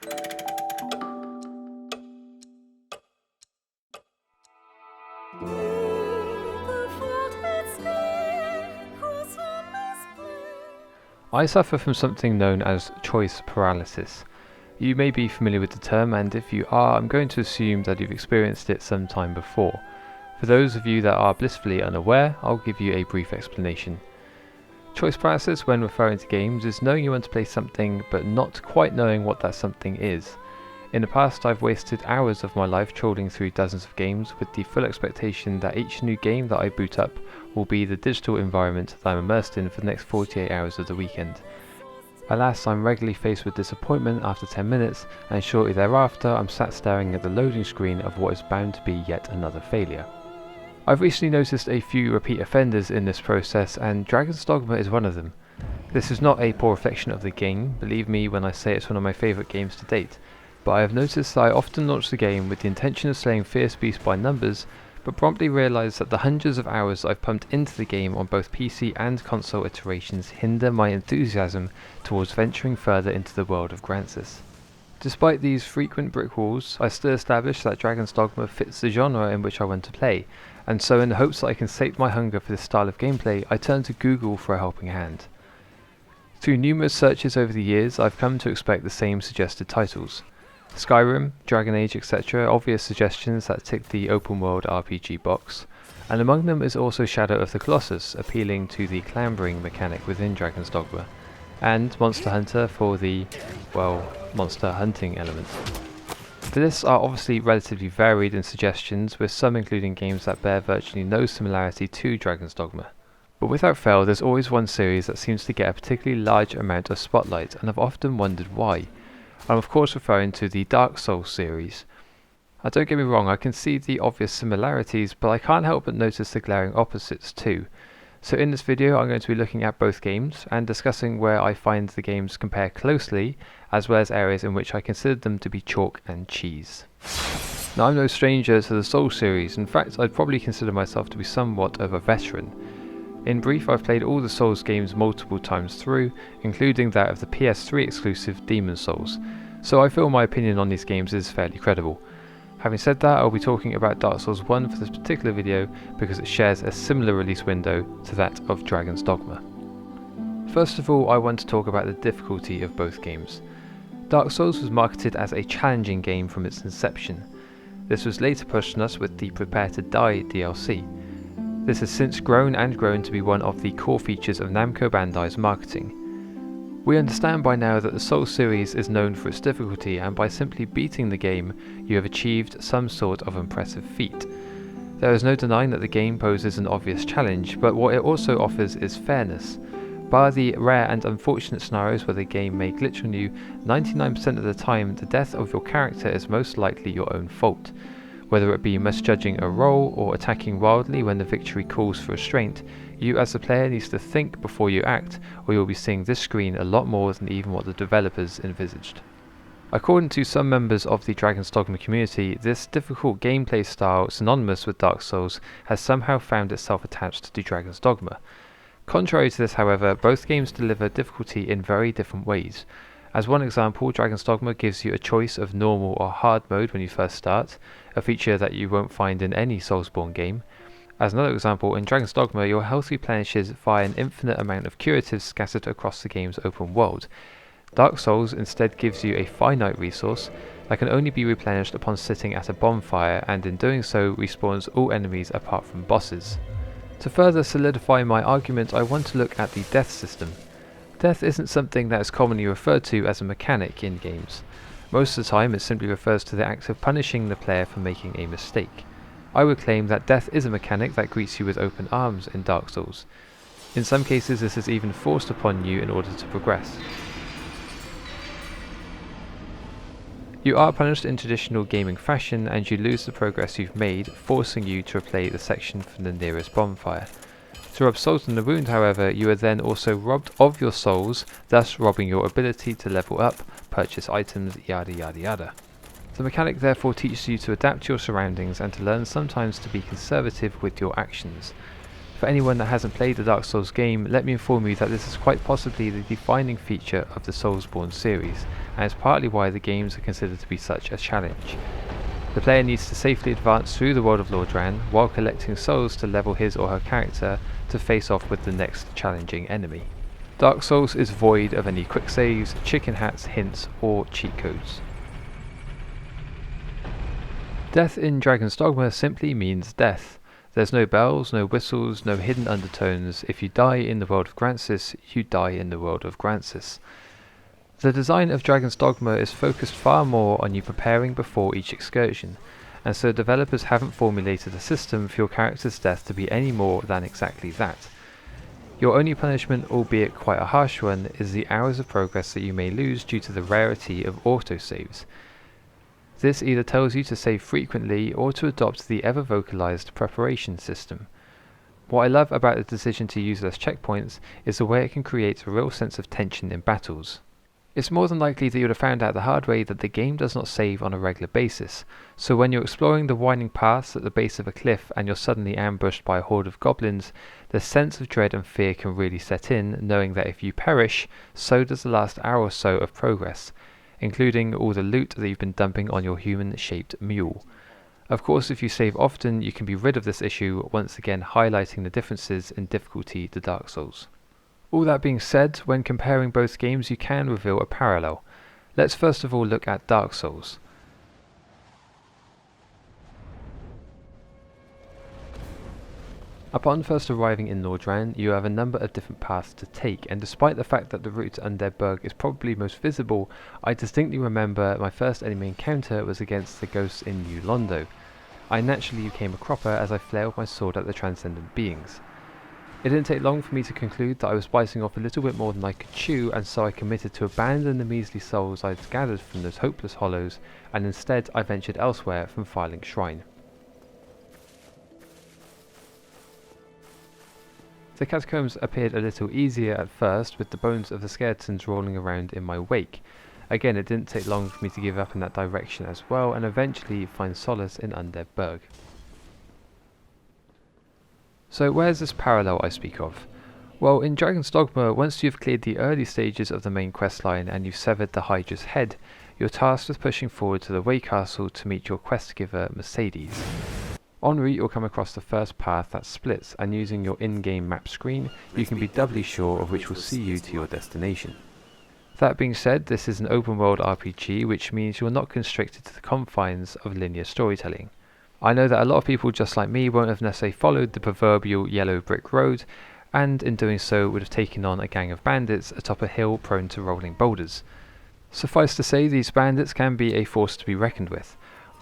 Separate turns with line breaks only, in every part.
I suffer from something known as choice paralysis. You may be familiar with the term, and if you are, I'm going to assume that you've experienced it sometime before. For those of you that are blissfully unaware, I'll give you a brief explanation. Choice paralysis, when referring to games, is knowing you want to play something but not quite knowing what that something is. In the past, I've wasted hours of my life trawling through dozens of games with the full expectation that each new game that I boot up will be the digital environment that I'm immersed in for the next 48 hours of the weekend. Alas, I'm regularly faced with disappointment after 10 minutes, and shortly thereafter I'm sat staring at the loading screen of what is bound to be yet another failure. I've recently noticed a few repeat offenders in this process, and Dragon's Dogma is one of them. This is not a poor reflection of the game, believe me when I say it's one of my favourite games to date, but I have noticed that I often launch the game with the intention of slaying fierce beasts by numbers, but promptly realise that the hundreds of hours I've pumped into the game on both PC and console iterations hinder my enthusiasm towards venturing further into the world of Grancis. Despite these frequent brick walls, I still establish that Dragon's Dogma fits the genre in which I want to play, and so in the hopes that I can sate my hunger for this style of gameplay, I turn to Google for a helping hand. Through numerous searches over the years, I've come to expect the same suggested titles. Skyrim, Dragon Age, etc. obvious suggestions that tick the open world RPG box, and among them is also Shadow of the Colossus, appealing to the clambering mechanic within Dragon's Dogma, and Monster Hunter for the, well, monster hunting element. The lists are obviously relatively varied in suggestions, with some including games that bear virtually no similarity to Dragon's Dogma. But without fail, there's always one series that seems to get a particularly large amount of spotlight, and I've often wondered why. I'm of course referring to the Dark Souls series. Don't get me wrong, I can see the obvious similarities, but I can't help but notice the glaring opposites too. So in this video I'm going to be looking at both games and discussing where I find the games compare closely, as well as areas in which I consider them to be chalk and cheese. Now I'm no stranger to the Souls series, in fact I'd probably consider myself to be somewhat of a veteran. In brief, I've played all the Souls games multiple times through, including that of the PS3 exclusive Demon's Souls, so I feel my opinion on these games is fairly credible. Having said that, I'll be talking about Dark Souls 1 for this particular video because it shares a similar release window to that of Dragon's Dogma. First of all, I want to talk about the difficulty of both games. Dark Souls was marketed as a challenging game from its inception. This was later pushed on us with the Prepare to Die DLC. This has since grown to be one of the core features of Namco Bandai's marketing. We understand by now that the Souls series is known for its difficulty, and by simply beating the game, you have achieved some sort of impressive feat. There is no denying that the game poses an obvious challenge, but what it also offers is fairness. Bar the rare and unfortunate scenarios where the game may glitch on you, 99% of the time the death of your character is most likely your own fault. Whether it be misjudging a role or attacking wildly when the victory calls for restraint, you as the player needs to think before you act, or you'll be seeing this screen a lot more than even what the developers envisaged. According to some members of the Dragon's Dogma community, this difficult gameplay style, synonymous with Dark Souls, has somehow found itself attached to Dragon's Dogma. Contrary to this, however, both games deliver difficulty in very different ways. As one example, Dragon's Dogma gives you a choice of normal or hard mode when you first start, a feature that you won't find in any Soulsborne game. As another example, in Dragon's Dogma your health replenishes via an infinite amount of curatives scattered across the game's open world. Dark Souls instead gives you a finite resource that can only be replenished upon sitting at a bonfire, and in doing so respawns all enemies apart from bosses. To further solidify my argument, I want to look at the death system. Death isn't something that is commonly referred to as a mechanic in games. Most of the time it simply refers to the act of punishing the player for making a mistake. I would claim that death is a mechanic that greets you with open arms in Dark Souls. In some cases this is even forced upon you in order to progress. You are punished in traditional gaming fashion, and you lose the progress you've made, forcing you to replay the section from the nearest bonfire. To rub salt in the wound, however, you are then also robbed of your souls, thus robbing your ability to level up, purchase items, yada yada yada. The mechanic therefore teaches you to adapt to your surroundings and to learn sometimes to be conservative with your actions. For anyone that hasn't played the Dark Souls game, let me inform you that this is quite possibly the defining feature of the Soulsborne series, and is partly why the games are considered to be such a challenge. The player needs to safely advance through the world of Lordran while collecting souls to level his or her character to face off with the next challenging enemy. Dark Souls is void of any quick saves, chicken hats, hints, or cheat codes. Death in Dragon's Dogma simply means death. There's no bells, no whistles, no hidden undertones. If you die in the world of Grancis, you die in the world of Grancis. The design of Dragon's Dogma is focused far more on you preparing before each excursion, and so developers haven't formulated a system for your character's death to be any more than exactly that. Your only punishment, albeit quite a harsh one, is the hours of progress that you may lose due to the rarity of autosaves. This either tells you to save frequently or to adopt the ever-vocalized preparation system. What I love about the decision to use less checkpoints is the way it can create a real sense of tension in battles. It's more than likely that you would have found out the hard way that the game does not save on a regular basis, so when you're exploring the winding paths at the base of a cliff and you're suddenly ambushed by a horde of goblins, the sense of dread and fear can really set in, knowing that if you perish, so does the last hour or so of progress, including all the loot that you've been dumping on your human-shaped mule. Of course, if you save often, you can be rid of this issue, once again highlighting the differences in difficulty to Dark Souls. All that being said, when comparing both games you can reveal a parallel. Let's first of all look at Dark Souls. Upon first arriving in Lordran, you have a number of different paths to take, and despite the fact that the route to Undead Burg is probably most visible, I distinctly remember my first enemy encounter was against the ghosts in New Londo. I naturally became a cropper as I flailed my sword at the transcendent beings. It didn't take long for me to conclude that I was biting off a little bit more than I could chew, and so I committed to abandon the measly souls I'd gathered from those hopeless hollows, and instead I ventured elsewhere from Firelink Shrine. The catacombs appeared a little easier at first, with the bones of the skeletons rolling around in my wake. Again, it didn't take long for me to give up in that direction as well, and eventually find solace in Undead Burg. So where's this parallel I speak of? Well, in Dragon's Dogma, once you've cleared the early stages of the main questline and you've severed the Hydra's head, you're tasked with pushing forward to the Way Castle to meet your quest giver, Mercedes. En route, you'll come across the first path that splits, and using your in-game map screen, you can be doubly sure of which will see you to your destination. That being said, this is an open world RPG, which means you're not constricted to the confines of linear storytelling. I know that a lot of people just like me won't have necessarily followed the proverbial yellow brick road, and in doing so would have taken on a gang of bandits atop a hill prone to rolling boulders. Suffice to say, these bandits can be a force to be reckoned with.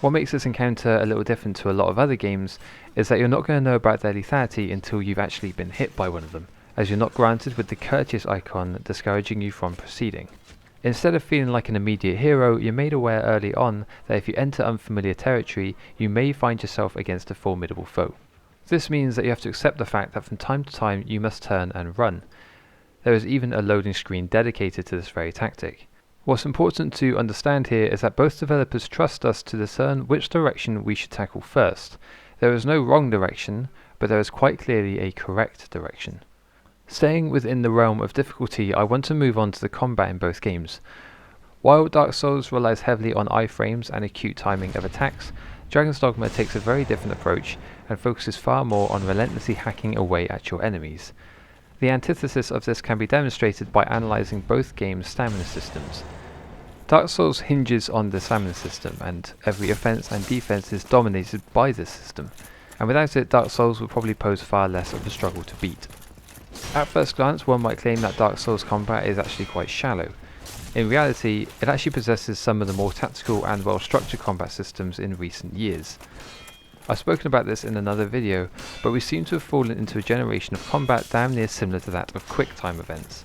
What makes this encounter a little different to a lot of other games is that you're not going to know about their lethality until you've actually been hit by one of them, as you're not granted with the courteous icon discouraging you from proceeding. Instead of feeling like an immediate hero, you're made aware early on that if you enter unfamiliar territory, you may find yourself against a formidable foe. This means that you have to accept the fact that from time to time you must turn and run. There is even a loading screen dedicated to this very tactic. What's important to understand here is that both developers trust us to discern which direction we should tackle first. There is no wrong direction, but there is quite clearly a correct direction. Staying within the realm of difficulty, I want to move on to the combat in both games. While Dark Souls relies heavily on iframes and acute timing of attacks, Dragon's Dogma takes a very different approach and focuses far more on relentlessly hacking away at your enemies. The antithesis of this can be demonstrated by analysing both games' stamina systems. Dark Souls hinges on the stamina system, and every offense and defense is dominated by this system, and without it Dark Souls would probably pose far less of a struggle to beat. At first glance, one might claim that Dark Souls combat is actually quite shallow. In reality, it actually possesses some of the more tactical and well-structured combat systems in recent years. I've spoken about this in another video, but we seem to have fallen into a generation of combat damn near similar to that of quick time events.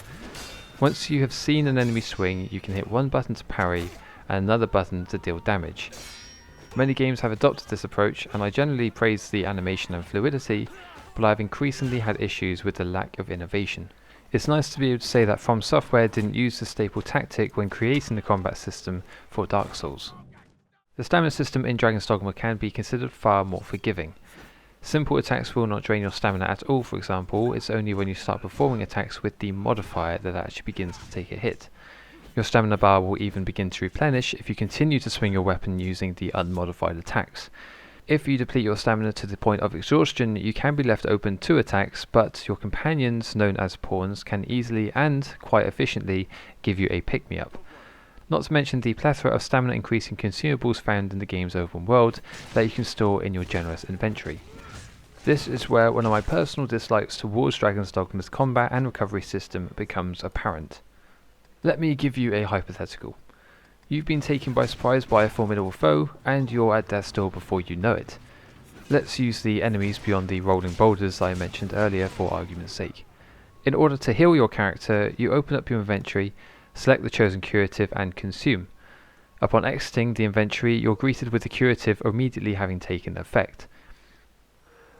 Once you have seen an enemy swing, you can hit one button to parry and another button to deal damage. Many games have adopted this approach, and I generally praise the animation and fluidity, but I've increasingly had issues with the lack of innovation. It's nice to be able to say that From Software didn't use the staple tactic when creating the combat system for Dark Souls. The stamina system in Dragon's Dogma can be considered far more forgiving. Simple attacks will not drain your stamina at all, for example. It's only when you start performing attacks with the modifier that it actually begins to take a hit. Your stamina bar will even begin to replenish if you continue to swing your weapon using the unmodified attacks. If you deplete your stamina to the point of exhaustion, you can be left open to attacks, but your companions, known as pawns, can easily and quite efficiently give you a pick-me-up. Not to mention the plethora of stamina increasing consumables found in the game's open world that you can store in your generous inventory. This is where one of my personal dislikes towards Dragon's Dogma's combat and recovery system becomes apparent. Let me give you a hypothetical. You've been taken by surprise by a formidable foe, and you're at death's door before you know it. Let's use the enemies beyond the rolling boulders I mentioned earlier for argument's sake. In order to heal your character, you open up your inventory, select the chosen curative and consume. Upon exiting the inventory, you're greeted with the curative immediately having taken effect.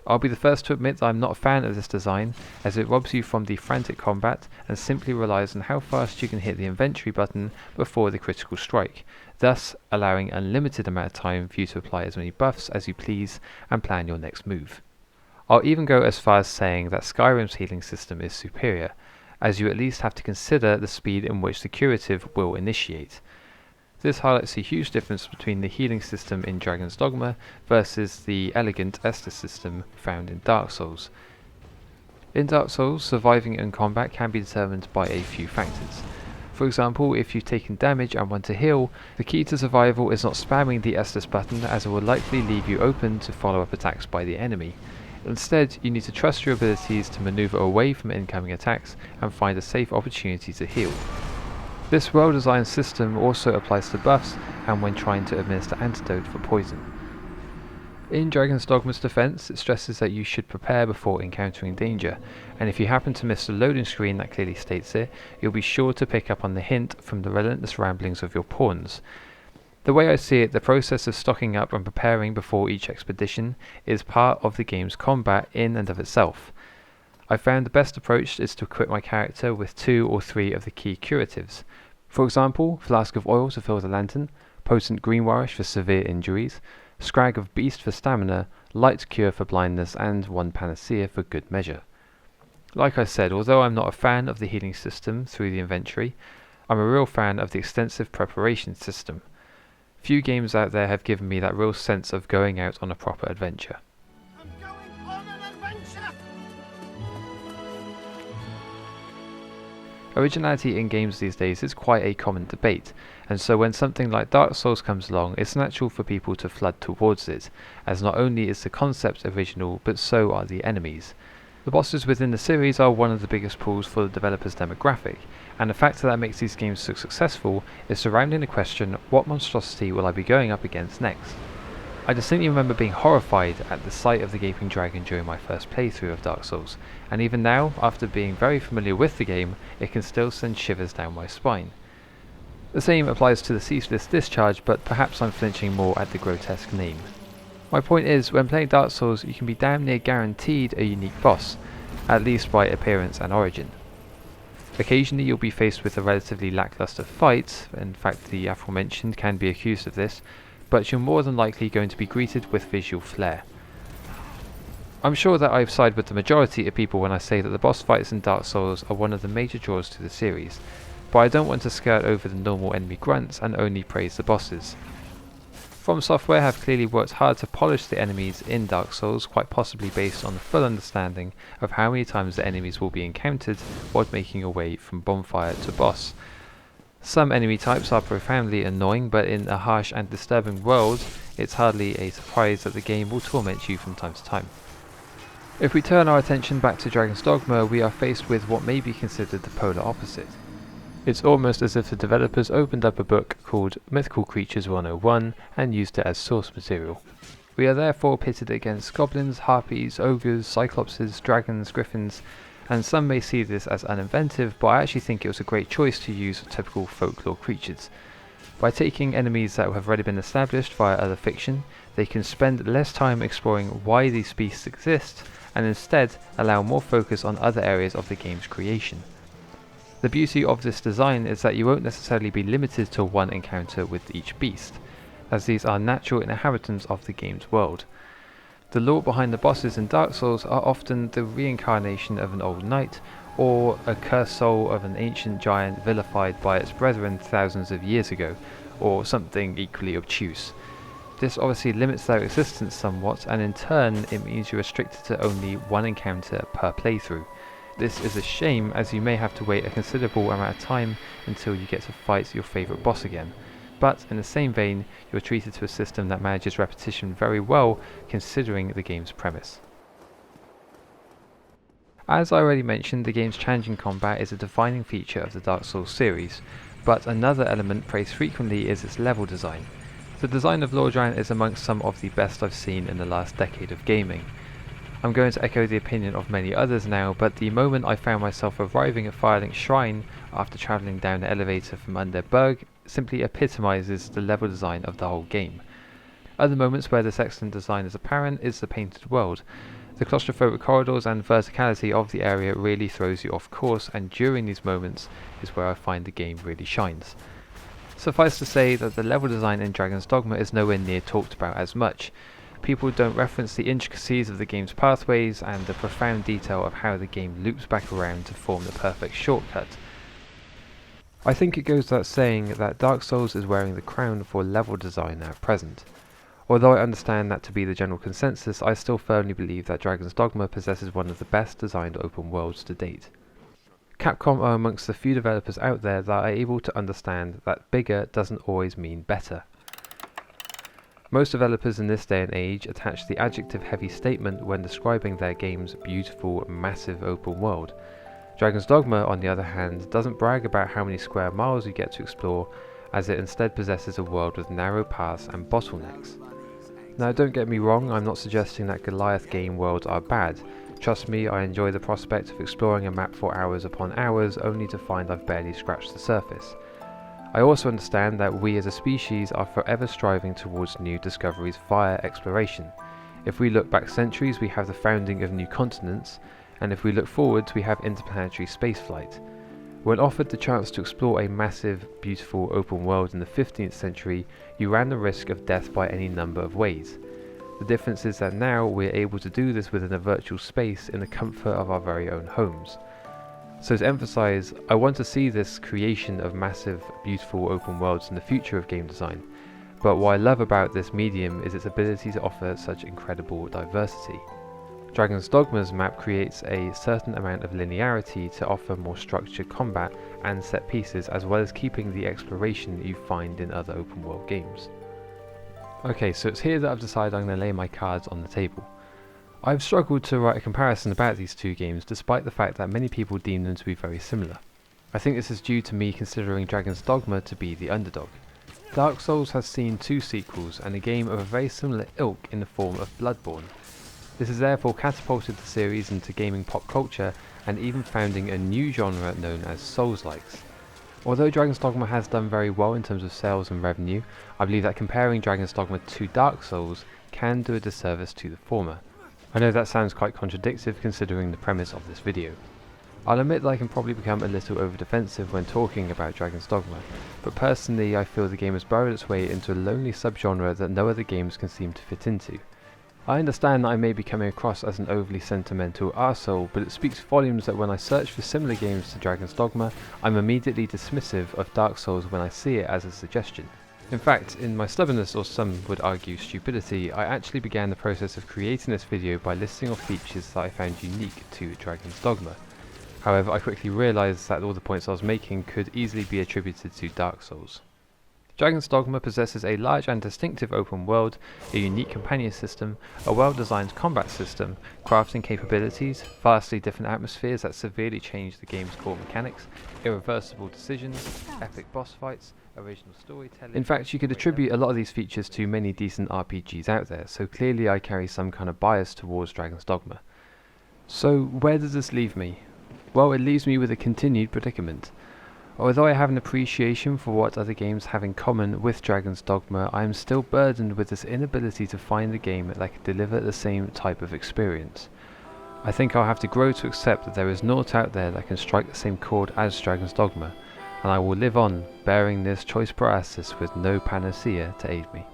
I'll be the first to admit that I'm not a fan of this design, as it robs you from the frantic combat and simply relies on how fast you can hit the inventory button before the critical strike, thus allowing unlimited amount of time for you to apply as many buffs as you please and plan your next move. I'll even go as far as saying that Skyrim's healing system is superior, as you at least have to consider the speed in which the curative will initiate. This highlights a huge difference between the healing system in Dragon's Dogma versus the elegant Estus system found in Dark Souls. In Dark Souls, surviving in combat can be determined by a few factors. For example, if you've taken damage and want to heal, the key to survival is not spamming the Estus button, as it will likely leave you open to follow-up attacks by the enemy. Instead, you need to trust your abilities to maneuver away from incoming attacks and find a safe opportunity to heal. This well-designed system also applies to buffs and when trying to administer antidote for poison. In Dragon's Dogma's defense, it stresses that you should prepare before encountering danger, and if you happen to miss the loading screen that clearly states it, you'll be sure to pick up on the hint from the relentless ramblings of your pawns. The way I see it, the process of stocking up and preparing before each expedition is part of the game's combat in and of itself. I found the best approach is to equip my character with 2 or 3 of the key curatives. For example, flask of oil to fill the lantern, potent greenwarish for severe injuries, scrag of beast for stamina, light cure for blindness, and 1 panacea for good measure. Like I said, although I'm not a fan of the healing system through the inventory, I'm a real fan of the extensive preparation system. Few games out there have given me that real sense of going out on a proper adventure. Originality in games these days is quite a common debate, and so when something like Dark Souls comes along, it's natural for people to flood towards it, as not only is the concept original, but so are the enemies. The bosses within the series are one of the biggest pulls for the developer's demographic, and the factor that makes these games so successful is surrounding the question, what monstrosity will I be going up against next? I distinctly remember being horrified at the sight of the gaping dragon during my first playthrough of Dark Souls, and even now, after being very familiar with the game, it can still send shivers down my spine. The same applies to the ceaseless discharge, but perhaps I'm flinching more at the grotesque name. My point is, when playing Dark Souls, you can be damn near guaranteed a unique boss, at least by appearance and origin. Occasionally you'll be faced with a relatively lackluster fight, in fact the aforementioned can be accused of this, but you're more than likely going to be greeted with visual flair. I'm sure that I've sided with the majority of people when I say that the boss fights in Dark Souls are one of the major draws to the series, but I don't want to skirt over the normal enemy grunts and only praise the bosses. From Software have clearly worked hard to polish the enemies in Dark Souls, quite possibly based on the full understanding of how many times the enemies will be encountered while making your way from bonfire to boss. Some enemy types are profoundly annoying, but in a harsh and disturbing world, it's hardly a surprise that the game will torment you from time to time. If we turn our attention back to Dragon's Dogma, we are faced with what may be considered the polar opposite. It's almost as if the developers opened up a book called Mythical Creatures 101 and used it as source material. We are therefore pitted against goblins, harpies, ogres, cyclopses, dragons, griffins, and some may see this as uninventive, but I actually think it was a great choice to use typical folklore creatures. By taking enemies that have already been established via other fiction, they can spend less time exploring why these beasts exist, and instead allow more focus on other areas of the game's creation. The beauty of this design is that you won't necessarily be limited to one encounter with each beast, as these are natural inhabitants of the game's world. The lore behind the bosses in Dark Souls are often the reincarnation of an old knight, or a cursed soul of an ancient giant vilified by its brethren thousands of years ago, or something equally obtuse. This obviously limits their existence somewhat, and in turn it means you're restricted to only one encounter per playthrough. This is a shame, as you may have to wait a considerable amount of time until you get to fight your favourite boss again. But in the same vein, you're treated to a system that manages repetition very well, considering the game's premise. As I already mentioned, the game's challenging combat is a defining feature of the Dark Souls series, but another element praised frequently is its level design. The design of Lordran is amongst some of the best I've seen in the last decade of gaming. I'm going to echo the opinion of many others now, but the moment I found myself arriving at Firelink's Shrine after travelling down the elevator from under Berg simply epitomises the level design of the whole game. Other moments where this excellent design is apparent is the painted world. The claustrophobic corridors and verticality of the area really throws you off course, and during these moments is where I find the game really shines. Suffice to say that the level design in Dragon's Dogma is nowhere near talked about as much. People don't reference the intricacies of the game's pathways and the profound detail of how the game loops back around to form the perfect shortcut. I think it goes without saying that Dark Souls is wearing the crown for level design at present. Although I understand that to be the general consensus, I still firmly believe that Dragon's Dogma possesses one of the best designed open worlds to date. Capcom are amongst the few developers out there that are able to understand that bigger doesn't always mean better. Most developers in this day and age attach the adjective heavy statement when describing their game's beautiful, massive open world. Dragon's Dogma, on the other hand, doesn't brag about how many square miles you get to explore, as it instead possesses a world with narrow paths and bottlenecks. Now don't get me wrong, I'm not suggesting that Goliath game worlds are bad. Trust me, I enjoy the prospect of exploring a map for hours upon hours only to find I've barely scratched the surface. I also understand that we as a species are forever striving towards new discoveries via exploration. If we look back centuries, we have the founding of new continents, and if we look forwards, we have interplanetary spaceflight. When offered the chance to explore a massive, beautiful open world in the 15th century, you ran the risk of death by any number of ways. The difference is that now we're able to do this within a virtual space in the comfort of our very own homes. So to emphasize, I want to see this creation of massive, beautiful open worlds in the future of game design, but what I love about this medium is its ability to offer such incredible diversity. Dragon's Dogma's map creates a certain amount of linearity to offer more structured combat and set pieces, as well as keeping the exploration you find in other open world games. Okay, so it's here that I've decided I'm going to lay my cards on the table. I've struggled to write a comparison about these two games despite the fact that many people deem them to be very similar. I think this is due to me considering Dragon's Dogma to be the underdog. Dark Souls has seen 2 sequels and a game of a very similar ilk in the form of Bloodborne. This has therefore catapulted the series into gaming pop culture and even founding a new genre known as Souls-likes. Although Dragon's Dogma has done very well in terms of sales and revenue, I believe that comparing Dragon's Dogma to Dark Souls can do a disservice to the former. I know that sounds quite contradictory considering the premise of this video. I'll admit that I can probably become a little over-defensive when talking about Dragon's Dogma, but personally I feel the game has burrowed its way into a lonely subgenre that no other games can seem to fit into. I understand that I may be coming across as an overly sentimental arsehole, but it speaks volumes that when I search for similar games to Dragon's Dogma, I'm immediately dismissive of Dark Souls when I see it as a suggestion. In fact, in my stubbornness, or some would argue stupidity, I actually began the process of creating this video by listing off features that I found unique to Dragon's Dogma. However, I quickly realised that all the points I was making could easily be attributed to Dark Souls. Dragon's Dogma possesses a large and distinctive open world, a unique companion system, a well-designed combat system, crafting capabilities, vastly different atmospheres that severely change the game's core mechanics, irreversible decisions, epic boss fights, original storytelling. In fact, you could attribute a lot of these features to many decent RPGs out there, so clearly I carry some kind of bias towards Dragon's Dogma. So where does this leave me? Well, it leaves me with a continued predicament. Although I have an appreciation for what other games have in common with Dragon's Dogma, I am still burdened with this inability to find a game that can deliver the same type of experience. I think I'll have to grow to accept that there is naught out there that can strike the same chord as Dragon's Dogma, and I will live on, bearing this choice paralysis with no panacea to aid me.